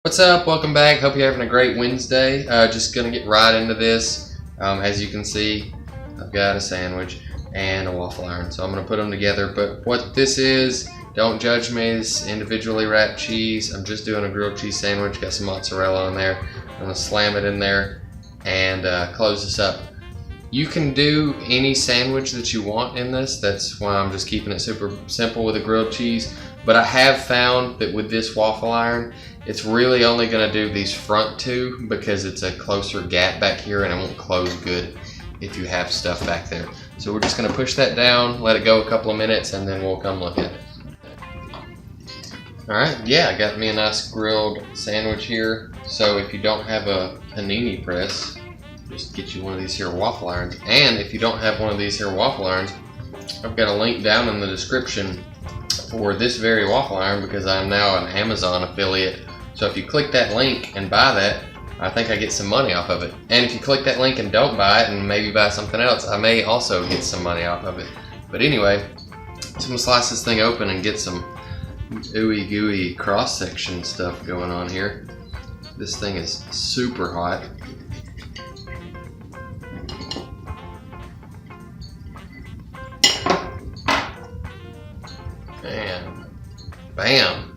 What's up? Welcome back. Hope you're having a great Wednesday. Just gonna get right into this. As you can see, I've got a sandwich and a waffle iron, so I'm gonna put them together. But what this is, don't judge me. This is individually wrapped cheese. I'm just doing a grilled cheese sandwich. Got some mozzarella in there. I'm gonna slam it in there and close this up. You can do any sandwich that you want in this. That's why I'm just keeping it super simple with a grilled cheese. But I have found that with this waffle iron, it's really only gonna do these front two because it's a closer gap back here and it won't close good if you have stuff back there. So we're just gonna push that down, let it go a couple of minutes, and then we'll come look at it. All right, yeah, I got me a nice grilled sandwich here. So if you don't have a panini press, just get you one of these here waffle irons. And if you don't have one of these here waffle irons, I've got a link down in the description for this very waffle iron because I'm now an Amazon affiliate. So if you click that link and buy that, I think I get some money off of it. And if you click that link and don't buy it and maybe buy something else, I may also get some money off of it. But anyway, so I'm gonna slice this thing open and get some ooey gooey cross section stuff going on here. This thing is super hot. And bam.